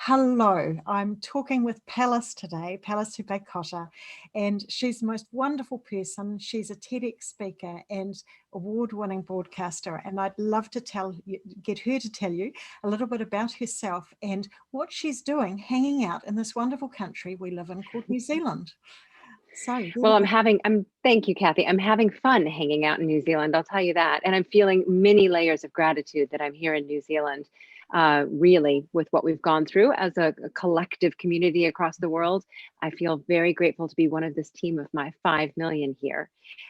Hello, I'm talking with Pallas today, Pallas Hupe Cotter, and she's the most wonderful person. She's a TEDx speaker and award-winning broadcaster, and I'd love to get her to tell you a little bit about herself and what she's doing hanging out in this wonderful country we live in called New Zealand. So, Well, thank you, Kathy. I'm having fun hanging out in New Zealand, I'll tell you that. And I'm feeling many layers of gratitude that I'm here in New Zealand, really, with what we've gone through as a collective community across the world. I feel very grateful to be one of this team of my 5 million here.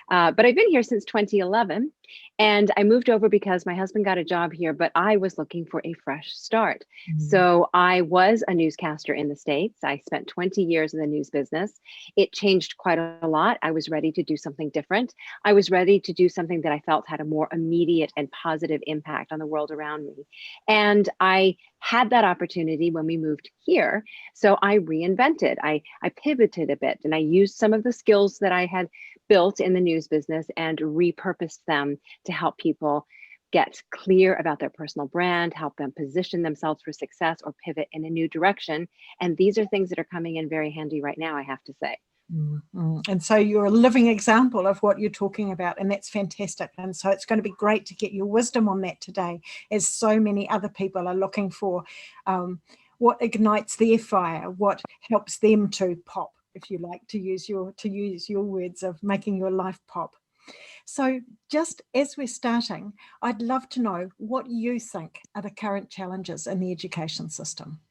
But I've been here since 2011, and I moved over because my husband got a job here, but I was looking for a fresh start. So I was a newscaster in the States. I spent 20 years in the news business. It changed quite a lot. I was ready to do something different. I was ready to do something that I felt had a more immediate and positive impact on the world around me. And I had that opportunity when we moved here. So I reinvented, I pivoted a bit, and I used some of the skills that I had built in the news business and repurposed them to help people get clear about their personal brand, help them position themselves for success or pivot in a new direction. And these are things that are coming in very handy right now, I have to say. And so you're a living example of what you're talking about, and that's fantastic. And so it's going to be great to get your wisdom on that today, as so many other people are looking for what ignites their fire, what helps them to pop, if you like, to use your words of making your life pop. So just as we're starting, I'd love to know what you think are the current challenges in the education system.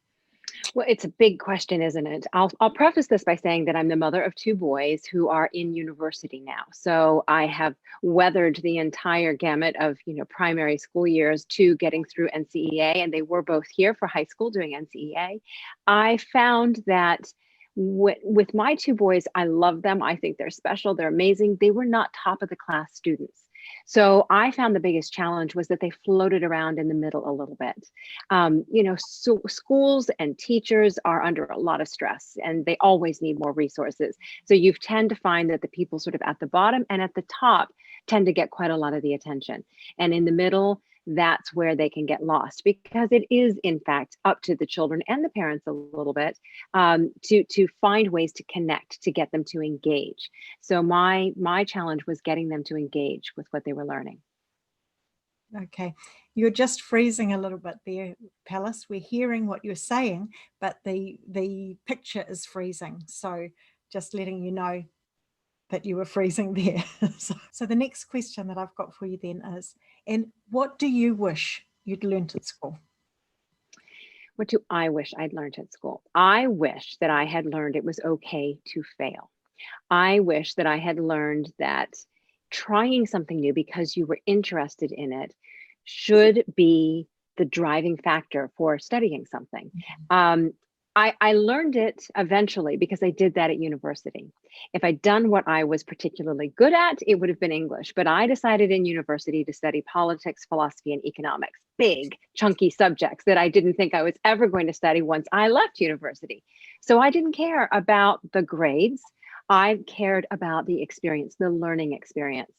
Well, it's a big question, isn't it? I'll preface this by saying that I'm the mother of 2 boys who are in university now. So I have weathered the entire gamut of, primary school years to getting through NCEA, and they were both here for high school doing NCEA. I found that with my 2 boys, I love them. I think they're special. They're amazing. They were not top of the class students. So I found the biggest challenge was that they floated around in the middle a little bit. So schools and teachers are under a lot of stress, and they always need more resources. So you tend to find that the people sort of at the bottom and at the top tend to get quite a lot of the attention. And in the middle, that's where they can get lost, because it is, in fact, up to the children and the parents a little bit to find ways to connect, to get them to engage. So my challenge was getting them to engage with what they were learning. Okay, you're just freezing a little bit there, Pallas. We're hearing what you're saying, but the picture is freezing. So just letting you know that you were freezing there. So the next question that I've got for you then is, and what do you wish you'd learnt at school? What do I wish I'd learned at school? I wish that I had learned it was okay to fail. I wish that I had learned that trying something new because you were interested in it should be the driving factor for studying something. I learned it eventually because I did that at university. If I'd done what I was particularly good at, it would have been English. But I decided in university to study politics, philosophy, and economics, big, chunky subjects that I didn't think I was ever going to study once I left university. So I didn't care about the grades. I cared about the experience, the learning experience.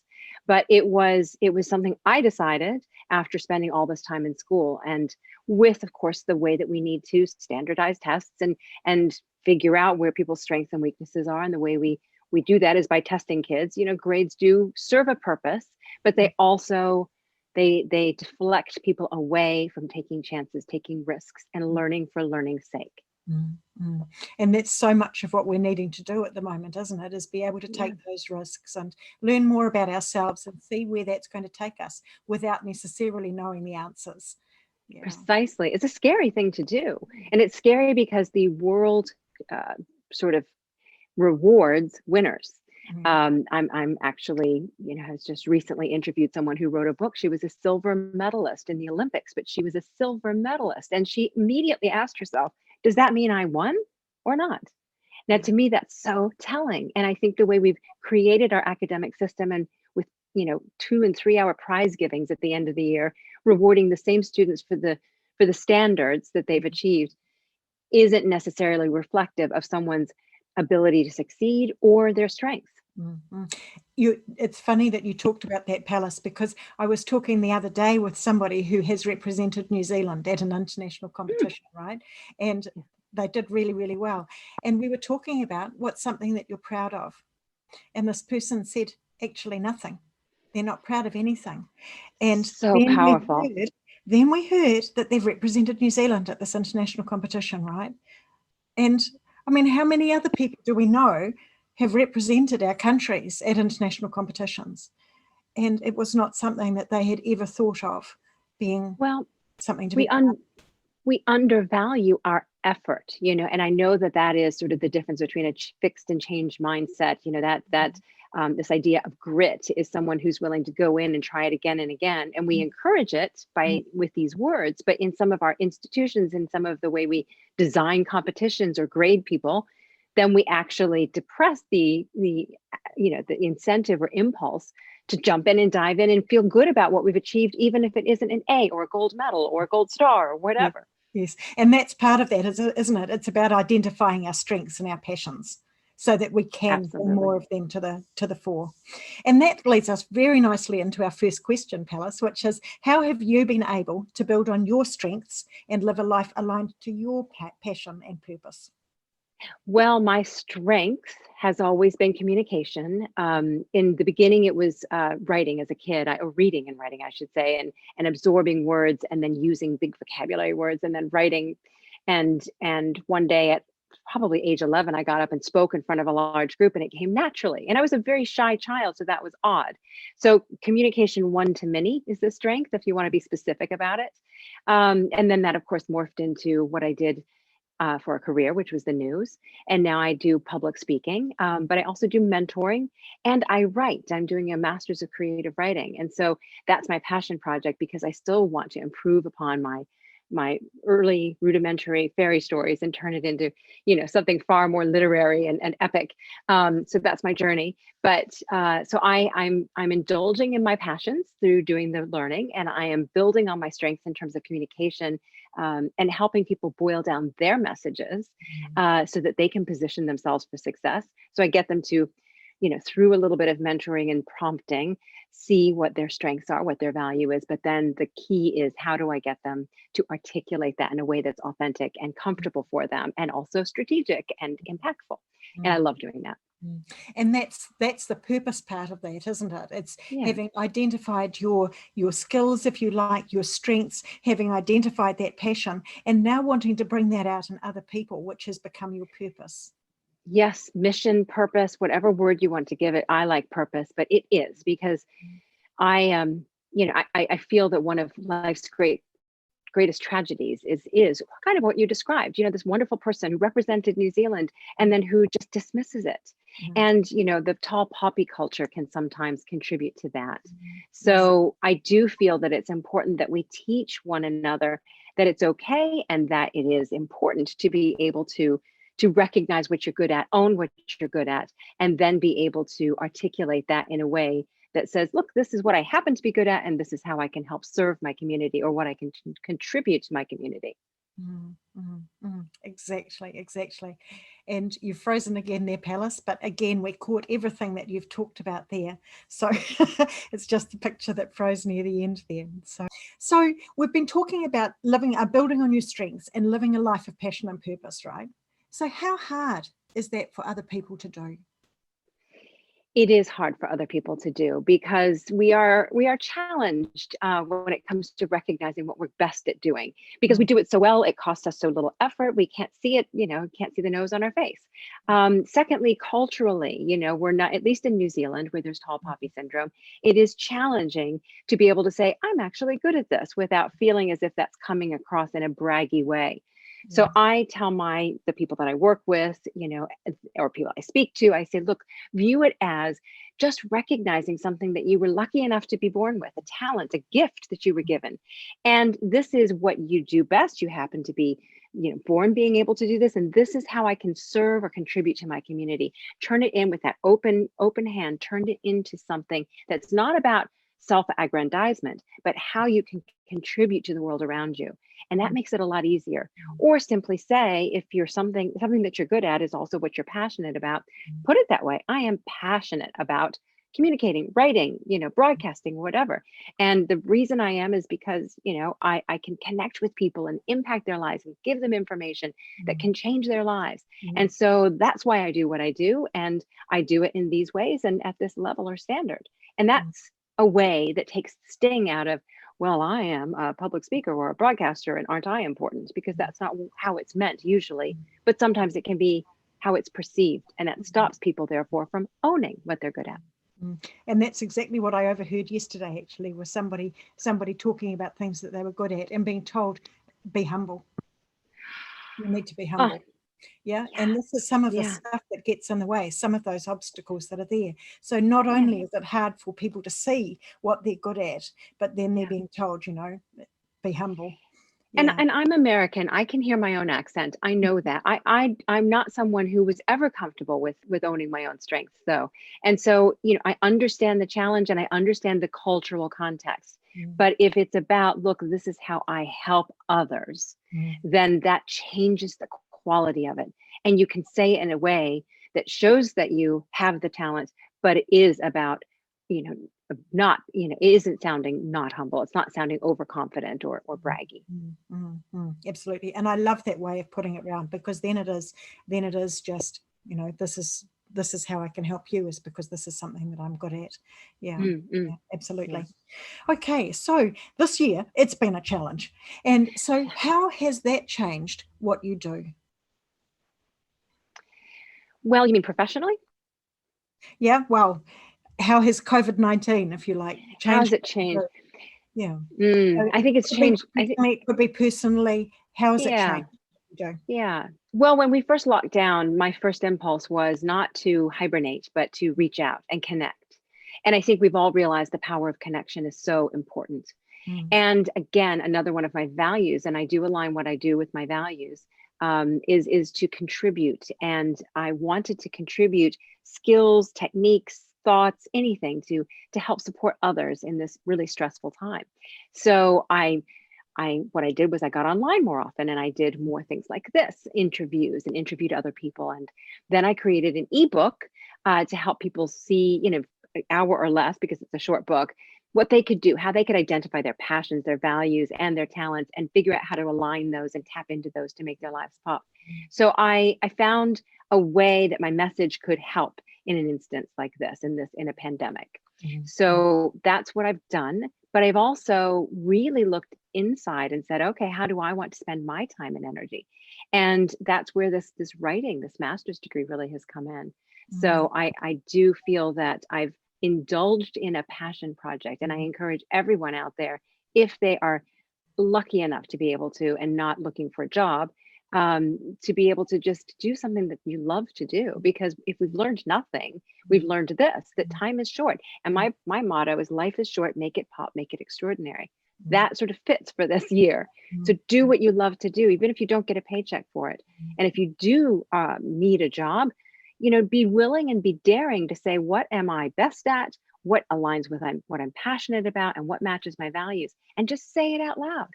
But it was something I decided after spending all this time in school, and with, of course, the way that we need to standardize tests and figure out where people's strengths and weaknesses are. And the way we do that is by testing kids. Grades do serve a purpose, but they also they deflect people away from taking chances, taking risks, and learning for learning's sake. And that's so much of what we're needing to do at the moment, isn't it? Is be able to take those risks and learn more about ourselves and see where that's going to take us without necessarily knowing the answers. Yeah. Precisely. It's a scary thing to do. And it's scary because the world sort of rewards winners. I'm actually, has just recently interviewed someone who wrote a book. She was a silver medalist in the Olympics, but she was a silver medalist. And she immediately asked herself, does that mean I won or not? Now, to me, that's so telling. And I think the way we've created our academic system, and with 2 and 3 hour prize givings at the end of the year, rewarding the same students for the standards that they've achieved, isn't necessarily reflective of someone's ability to succeed or their strengths. it's funny that you talked about that, Pallas, because I was talking the other day with somebody who has represented New Zealand at an international competition, right? And they did really, really well. And we were talking about what's something that you're proud of. And this person said, actually nothing. They're not proud of anything. And So powerful. Then we heard that they've represented New Zealand at this international competition, right? And I mean, how many other people do we know have represented our countries at international competitions? And it was not something that they had ever thought of being something to be proud of. We undervalue our effort, and I know that is sort of the difference between a fixed and changed mindset, that this idea of grit is someone who's willing to go in and try it again and again. And we encourage it with these words, but in some of our institutions, in some of the way we design competitions or grade people, then we actually depress the incentive or impulse to jump in and dive in and feel good about what we've achieved, even if it isn't an A or a gold medal or a gold star or whatever. Yes. And that's part of that, isn't it? It's about identifying our strengths and our passions so that we can bring more of them to the fore. And that leads us very nicely into our first question, Pallas, which is, how have you been able to build on your strengths and live a life aligned to your passion and purpose? Well, my strength has always been communication. In the beginning, it was writing as a kid, or reading and writing, I should say, and absorbing words and then using big vocabulary words and then writing. And one day at probably age 11, I got up and spoke in front of a large group, and it came naturally. And I was a very shy child, so that was odd. So communication one to many is the strength, if you want to be specific about it. And then that, of course, morphed into what I did for a career, which was the news. And now I do public speaking, but I also do mentoring and I write. I'm doing a master's of creative writing. And so that's my passion project, because I still want to improve upon my early rudimentary fairy stories and turn it into, something far more literary and epic. So that's my journey. But so I'm indulging in my passions through doing the learning, and I am building on my strengths in terms of communication, and helping people boil down their messages so that they can position themselves for success. So I get them to, through a little bit of mentoring and prompting, see what their strengths are, what their value is. But then the key is, how do I get them to articulate that in a way that's authentic and comfortable for them, and also strategic and impactful. And I love doing that. And that's the purpose part of that, isn't it? It's having identified your skills, if you like, your strengths, having identified that passion, and now wanting to bring that out in other people, which has become your purpose. Yes, mission, purpose, whatever word you want to give it. I like purpose, but it is because I feel that one of life's greatest tragedies is kind of what you described, this wonderful person who represented New Zealand and then who just dismisses it. And, the tall poppy culture can sometimes contribute to that. So I do feel that it's important that we teach one another that it's okay and that it is important to be able to recognize what you're good at, own what you're good at, and then be able to articulate that in a way that says, look, this is what I happen to be good at, and this is how I can help serve my community, or what I can contribute to my community. Exactly. And you've frozen again there, Pallas, but again, we caught everything that you've talked about there. So it's just the picture that froze near the end there. So we've been talking about building on your strengths and living a life of passion and purpose, right? So how hard is that for other people to do? It is hard for other people to do, because we are challenged when it comes to recognizing what we're best at doing, because we do it so well. It costs us so little effort. We can't see it, can't see the nose on our face. Secondly, culturally, we're not, at least in New Zealand, where there's tall poppy syndrome, it is challenging to be able to say, I'm actually good at this, without feeling as if that's coming across in a braggy way. So I tell the people that I work with, or people I speak to, I say, look, view it as just recognizing something that you were lucky enough to be born with, a talent, a gift that you were given. And this is what you do best. You happen to be, born being able to do this. And this is how I can serve or contribute to my community. Turn it in with that open hand, turn it into something that's not about self-aggrandizement, but how you can contribute to the world around you. And that makes it a lot easier. Or simply say, if you're something that you're good at is also what you're passionate about, put it that way. I am passionate about communicating, writing, broadcasting, whatever. And the reason I am is because, I can connect with people and impact their lives and give them information that can change their lives. And so that's why I do what I do. And I do it in these ways and at this level or standard. And that's a way that takes the sting out of, well, I am a public speaker or a broadcaster and aren't I important? Because that's not how it's meant usually, but sometimes it can be how it's perceived, and that stops people therefore from owning what they're good at. And that's exactly what I overheard yesterday, actually, was somebody talking about things that they were good at and being told, be humble. You need to be humble. Yeah. And this is some of the stuff that gets in the way, some of those obstacles that are there. So not only is it hard for people to see what they're good at, but then they're being told, be humble. And I'm American. I can hear my own accent. I know that. I'm not someone who was ever comfortable with owning my own strengths, though. And so, I understand the challenge and I understand the cultural context. But if it's about, look, this is how I help others, then that changes the quality of it. And you can say it in a way that shows that you have the talent, but it is about, not, it isn't sounding not humble. It's not sounding overconfident or braggy. Absolutely. And I love that way of putting it around, because then it is just, this is how I can help you, is because this is something that I'm good at. Yeah, absolutely. Okay. So this year it's been a challenge. And so how has that changed what you do? Well, you mean professionally? Yeah. Well, how has COVID-19, if you like, changed? How has it changed? Yeah. I think it's changed. I think it could be personally. How has it changed? Yeah. Well, when we first locked down, my first impulse was not to hibernate, but to reach out and connect. And I think we've all realized the power of connection is so important. And again, another one of my values, and I do align what I do with my values, is to contribute. And I wanted to contribute skills, techniques, thoughts, anything to help support others in this really stressful time. So what I did was I got online more often, and I did more things like this, interviews, and interviewed other people. And then I created an ebook to help people see, an hour or less, because it's a short book, what they could do, how they could identify their passions, their values, and their talents, and figure out how to align those and tap into those to make their lives pop. So I found a way that my message could help in an instance like this, in a pandemic. So that's what I've done. But I've also really looked inside and said, okay, how do I want to spend my time and energy? And that's where this writing, this master's degree really has come in. So I do feel that I've indulged in a passion project, and I encourage everyone out there, if they are lucky enough to be able to and not looking for a job, to be able to just do something that you love to do. Because if we've learned nothing, we've learned this, that time is short. And my motto is, life is short, make it pop, make it extraordinary. That sort of fits for this year. So do what you love to do, even if you don't get a paycheck for it. And if you do need a job, be willing and be daring to say, what am I best at? What aligns with what I'm passionate about, and what matches my values? And just say it out loud.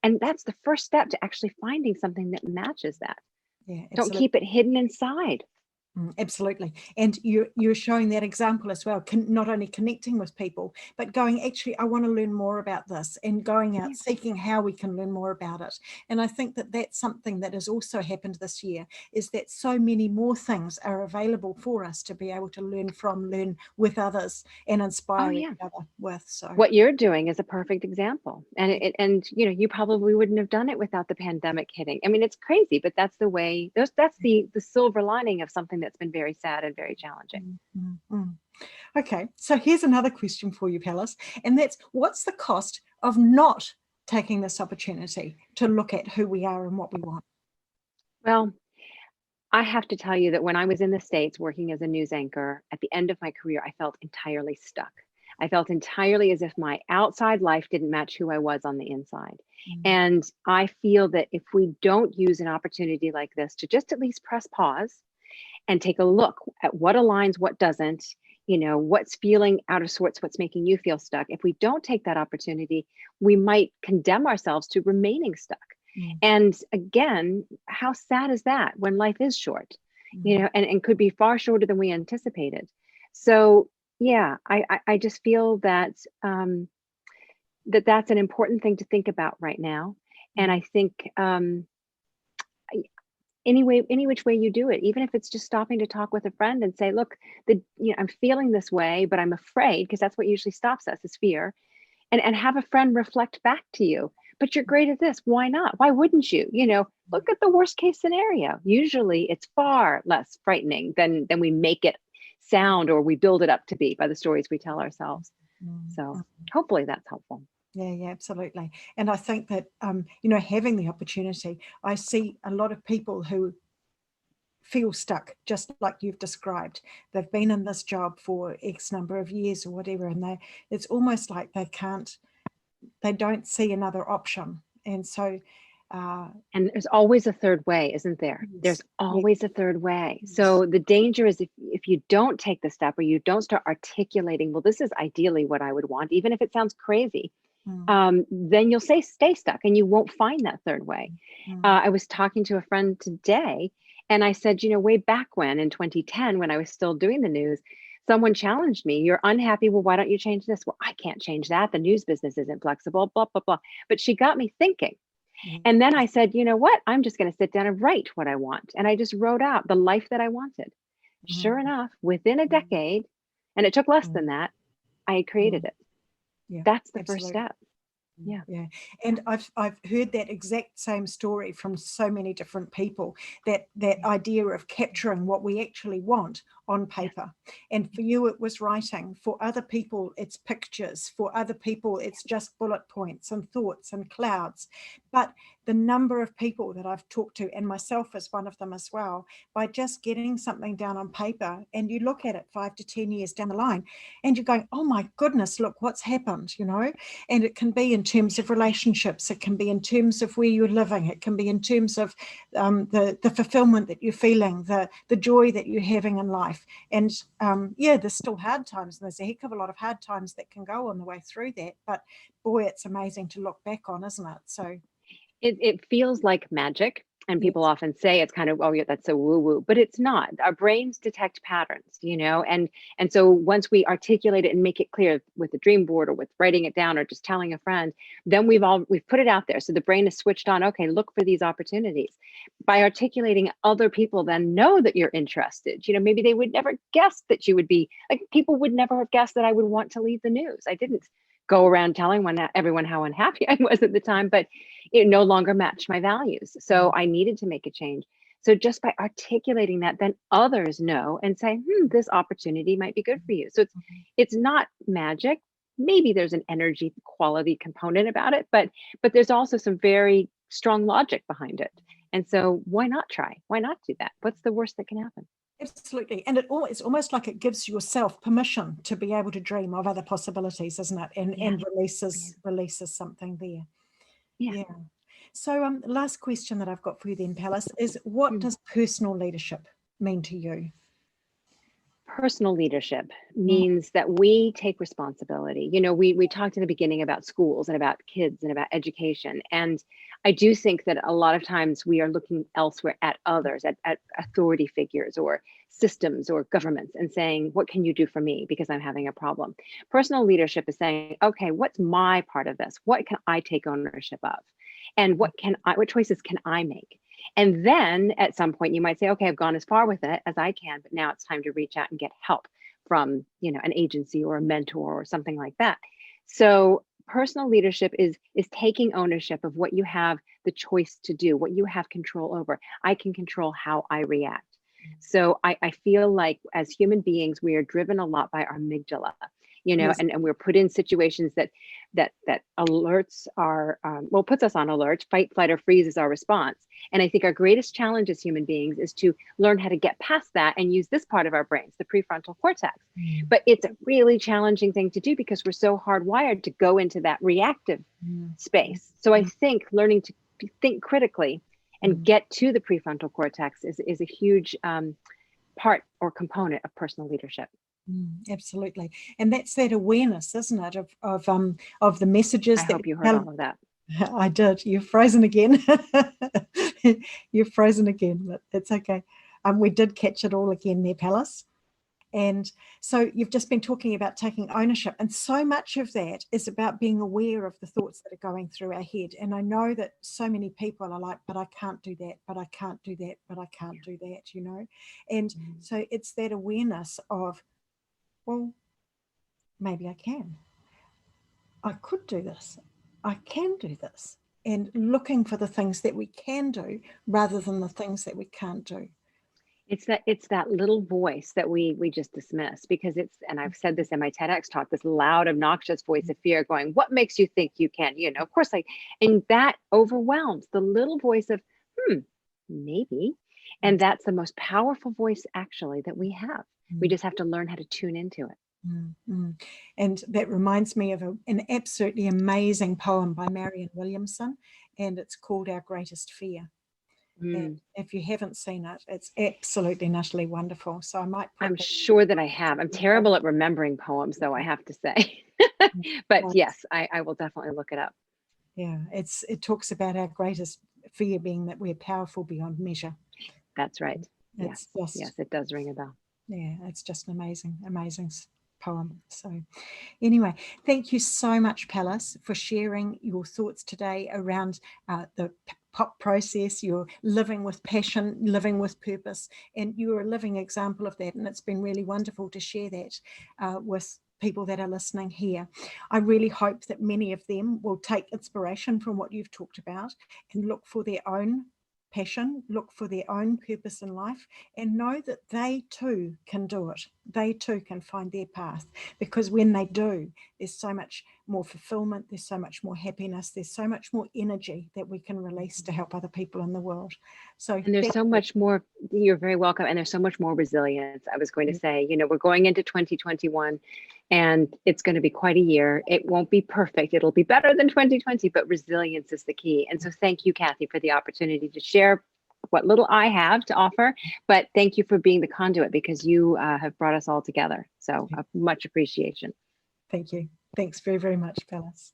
And that's the first step to actually finding something that matches that. Yeah, don't keep it hidden inside. Absolutely. And you're showing that example as well, not only connecting with people, but going, actually, I want to learn more about this, and going out seeking how we can learn more about it. And I think that that's something that has also happened this year, is that so many more things are available for us to be able to learn with others, and inspire each other with. So what you're doing is a perfect example. And you probably wouldn't have done it without the pandemic hitting. I mean, it's crazy, but that's the way, that's the silver lining of something that's been very sad and very challenging. Okay, so here's another question for you, Pallas, and that's, what's the cost of not taking this opportunity to look at who we are and what we want? Well, I have to tell you that when I was in the States working as a news anchor, at the end of my career, I felt entirely stuck. I felt entirely as if my outside life didn't match who I was on the inside. And I feel that if we don't use an opportunity like this to just at least press pause and take a look at what aligns, what doesn't, what's feeling out of sorts, what's making you feel stuck. If we don't take that opportunity, we might condemn ourselves to remaining stuck. And again, how sad is that when life is short, and could be far shorter than we anticipated. So, Yeah, I just feel that that's an important thing to think about right now. And I think any which way you do it, even if it's just stopping to talk with a friend and say, look, I'm feeling this way, but I'm afraid, because that's what usually stops us, is fear. And have a friend reflect back to you. But you're great at this. Why not? Why wouldn't you? Look at the worst case scenario. Usually it's far less frightening than we make it sound, or we build it up to be by the stories we tell ourselves. So hopefully that's helpful. Yeah, absolutely. And I think that, having the opportunity, I see a lot of people who feel stuck, just like you've described. They've been in this job for X number of years or whatever, and it's almost like they don't see another option. And so and there's always a third way, isn't there? Yes. There's always a third way. Yes. So the danger is if you don't take the step, or you don't start articulating, well, this is ideally what I would want, even if it sounds crazy, then you'll stay stuck, and you won't find that third way. I was talking to a friend today, and I said, way back when, in 2010, when I was still doing the news, someone challenged me. You're unhappy. Well, why don't you change this? Well, I can't change that. The news business isn't flexible, blah, blah, blah. But she got me thinking. And then I said, you know what? I'm just going to sit down and write what I want. And I just wrote out the life that I wanted. Sure enough, within a decade, and it took less than that, I created it. Yeah, that's the first step. Yeah. And I've heard that exact same story from so many different people, that idea of capturing what we actually want on paper. And for you, it was writing. For other people, it's pictures. For other people, it's just bullet points and thoughts and clouds. But the number of people that I've talked to, and myself as one of them as well, by just getting something down on paper, and you look at it 5 to 10 years down the line, and you're going, oh my goodness, look what's happened, and it can be in terms of relationships, it can be in terms of where you're living, it can be in terms of the fulfillment that you're feeling, the joy that you're having in life. And there's still hard times, and there's a heck of a lot of hard times that can go on the way through that, but boy, it's amazing to look back on, isn't it? So it feels like magic. And people often say it's kind of, oh yeah, that's so woo-woo, but it's not. Our brains detect patterns, and so once we articulate it and make it clear with a dream board, or with writing it down, or just telling a friend, then we've put it out there. So the brain is switched on. Okay, look for these opportunities. By articulating, other people then know that you're interested. Maybe they would never guess that you would be, like, people would never have guessed that I would want to lead the news. I didn't go around telling everyone how unhappy I was at the time, but it no longer matched my values. So I needed to make a change. So just by articulating that, then others know and say, this opportunity might be good for you. So it's not magic. Maybe there's an energy quality component about it, but there's also some very strong logic behind it. And so why not try? Why not do that? What's the worst that can happen? Absolutely. And it's almost like it gives yourself permission to be able to dream of other possibilities, isn't it? And releases something there. Yeah. So last question that I've got for you then, Pallas, is what does personal leadership mean to you? Personal leadership means that we take responsibility. We talked in the beginning about schools and about kids and about education. And I do think that a lot of times we are looking elsewhere at others, at authority figures or systems or governments, and saying, what can you do for me because I'm having a problem? Personal leadership is saying, okay, what's my part of this? What can I take ownership of? And what choices can I make? And then at some point you might say, okay, I've gone as far with it as I can, but now it's time to reach out and get help from, an agency or a mentor or something like that. So personal leadership is taking ownership of what you have the choice to do, what you have control over. I can control how I react. So I feel like as human beings, we are driven a lot by our amygdala, and we're put in situations that alerts are, puts us on alert. Fight, flight, or freeze is our response. And I think our greatest challenge as human beings is to learn how to get past that and use this part of our brains, the prefrontal cortex. But it's a really challenging thing to do because we're so hardwired to go into that reactive space. So I think learning to think critically and get to the prefrontal cortex is a huge part or component of personal leadership. Absolutely. And that's that awareness, isn't it, of the messages. I hope you heard all of that. I did. You're frozen again. You're frozen again, but it's okay. We did catch it all again there, Pallas. And so you've just been talking about taking ownership, and so much of that is about being aware of the thoughts that are going through our head. And I know that so many people are like, but I can't do that, but I can't do that, but I can't do that, you know. And so it's that awareness of, well, maybe I can. I could do this. I can do this. And looking for the things that we can do rather than the things that we can't do. It's that little voice that we just dismiss, because it's, and I've said this in my TEDx talk, this loud, obnoxious voice of fear going, what makes you think you can? You know, of course, and that overwhelms the little voice of, maybe. And that's the most powerful voice actually that we have. We just have to learn how to tune into it. And that reminds me of an absolutely amazing poem by Marianne Williamson, and it's called Our Greatest Fear. And if you haven't seen it, it's absolutely and utterly wonderful. So I might I'm sure that I have. I'm terrible at remembering poems, though, I have to say. But yes, I will definitely look it up. Yeah, it talks about our greatest fear being that we're powerful beyond measure. That's right. Yes, it does ring a bell. Yeah, it's just an amazing poem. So anyway, thank you so much, Pallas, for sharing your thoughts today around the POP process. You're living with passion, living with purpose, and you're a living example of that. And it's been really wonderful to share that with people that are listening here. I really hope that many of them will take inspiration from what you've talked about and look for their own passion, look for their own purpose in life, and know that they too can do it. They too can find their path, because when they do, there's so much more fulfillment, there's so much more happiness, there's so much more energy that we can release to help other people in the world. So, and there's so much more. You're very welcome. And there's so much more resilience. I was going to say, you know, we're going into 2021 and it's going to be quite a year. It won't be perfect. It'll be better than 2020, but resilience is the key. And so thank you, Kathy, for the opportunity to share what little I have to offer, but thank you for being the conduit, because you have brought us all together. So much appreciation. Thank you. Thanks very, very much, Pallas.